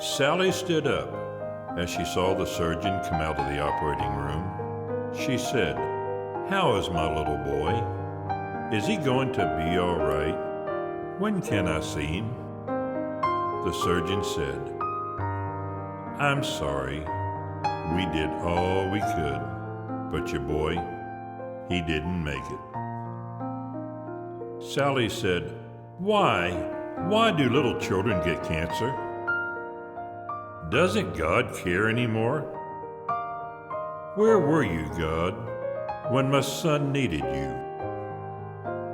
Sally stood up as she saw the surgeon come out of the operating room. She said, "How is my little boy? Is he going to be all right? When can I see him?" The surgeon said, "I'm sorry. We did all we could, but your boy, he didn't make it." Sally said, "Why? Why do little children get cancer? Doesn't God care anymore? Where were you, God, when my son needed you?"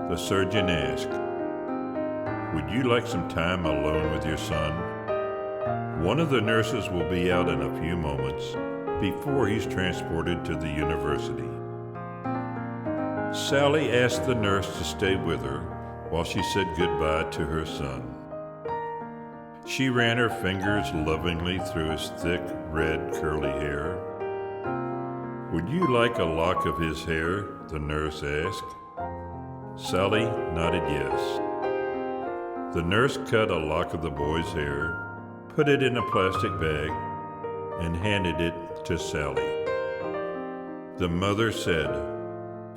The surgeon asked, "Would you like some time alone with your son? One of the nurses will be out in a few moments before he's transported to the university." Sally asked the nurse to stay with her while she said goodbye to her son. She ran her fingers lovingly through his thick, red, curly hair. "Would you like a lock of his hair?" the nurse asked. Sally nodded yes. The nurse cut a lock of the boy's hair, put it in a plastic bag, and handed it to Sally. The mother said,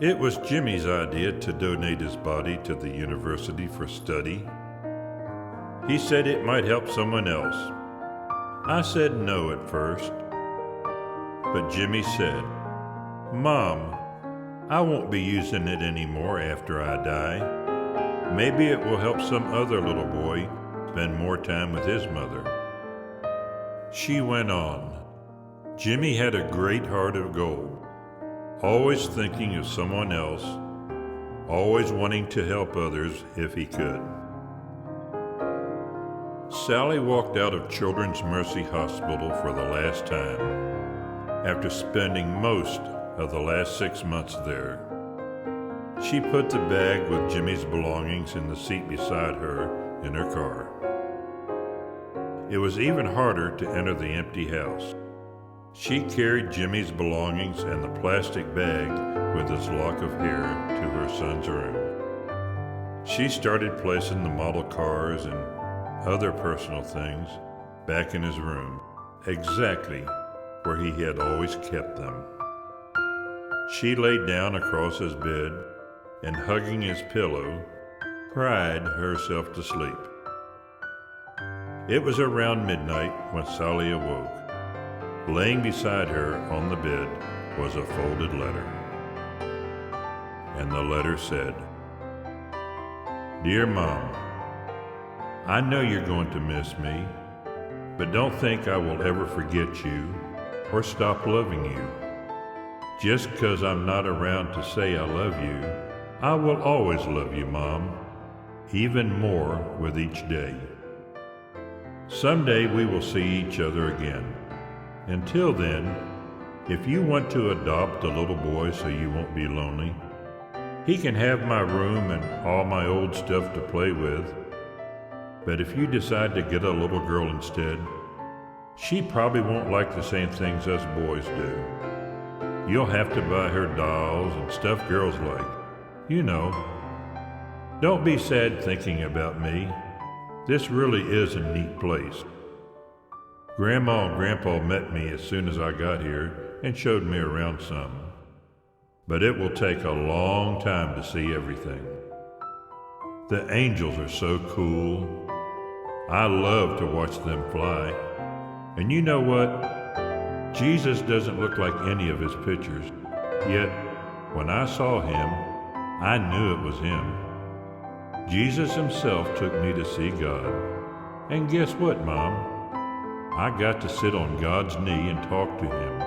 "It was Jimmy's idea to donate his body to the university for study. He said it might help someone else. I said no at first. But Jimmy said, 'Mom, I won't be using it anymore after I die. Maybe it will help some other little boy spend more time with his mother.'" She went on, "Jimmy had a great heart of gold, always thinking of someone else, always wanting to help others if he could." Sally walked out of Children's Mercy Hospital for the last time, after spending most of the last 6 months there. She put the bag with Jimmy's belongings in the seat beside her in her car. It was even harder to enter the empty house. She carried Jimmy's belongings and the plastic bag with its lock of hair to her son's room. She started placing the model cars and other personal things back in his room, exactly where he had always kept them. She laid down across his bed and, hugging his pillow, cried herself to sleep. It was around midnight when Sally awoke. Laying beside her on the bed was a folded letter. And the letter said, "Dear Mom, I know you're going to miss me, but don't think I will ever forget you or stop loving you. Just 'cause I'm not around to say I love you, I will always love you, Mom, even more with each day. Someday we will see each other again. Until then, if you want to adopt a little boy so you won't be lonely, he can have my room and all my old stuff to play with. But if you decide to get a little girl instead, she probably won't like the same things us boys do. You'll have to buy her dolls and stuff girls like. You know. Don't be sad thinking about me. This really is a neat place. Grandma and Grandpa met me as soon as I got here and showed me around some. But it will take a long time to see everything. The angels are so cool. I love to watch them fly. And you know what? Jesus doesn't look like any of his pictures. Yet, when I saw him, I knew it was him. Jesus himself took me to see God. And guess what, Mom? I got to sit on God's knee and talk to him,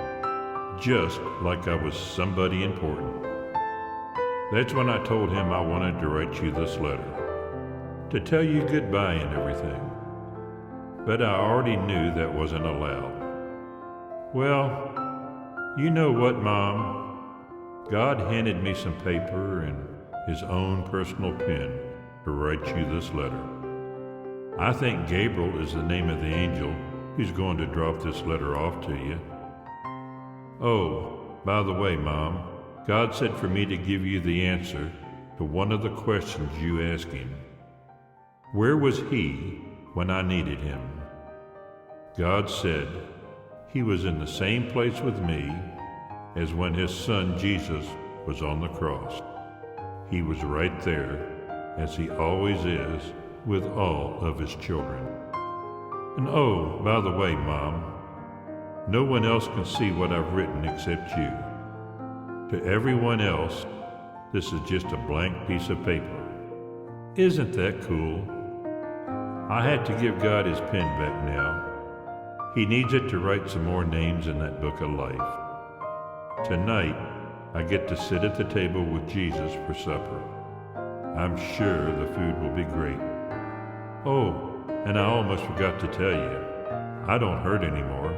just like I was somebody important. That's when I told him I wanted to write you this letter, to tell you goodbye and everything. But I already knew that wasn't allowed. Well, you know what, Mom? God handed me some paper and his own personal pen to write you this letter. I think Gabriel is the name of the angel who's going to drop this letter off to you. Oh, by the way, Mom, God said for me to give you the answer to one of the questions you asked him. Where was he when I needed him? God said he was in the same place with me as when his son Jesus was on the cross. He was right there, as he always is with all of his children. And oh, by the way, Mom, no one else can see what I've written except you. To everyone else, this is just a blank piece of paper. Isn't that cool? I had to give God his pen back now. He needs it to write some more names in that book of life. Tonight, I get to sit at the table with Jesus for supper. I'm sure the food will be great. Oh, and I almost forgot to tell you, I don't hurt anymore.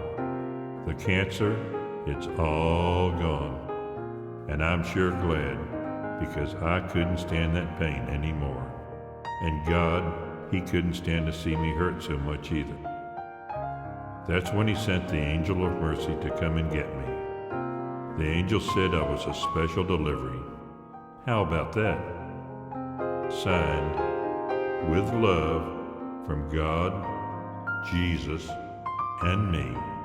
The cancer, it's all gone. And I'm sure glad, because I couldn't stand that pain anymore. And God, he couldn't stand to see me hurt so much either. That's when he sent the angel of mercy to come and get me. The angel said I was a special delivery. How about that? Signed, with love, from God, Jesus, and me.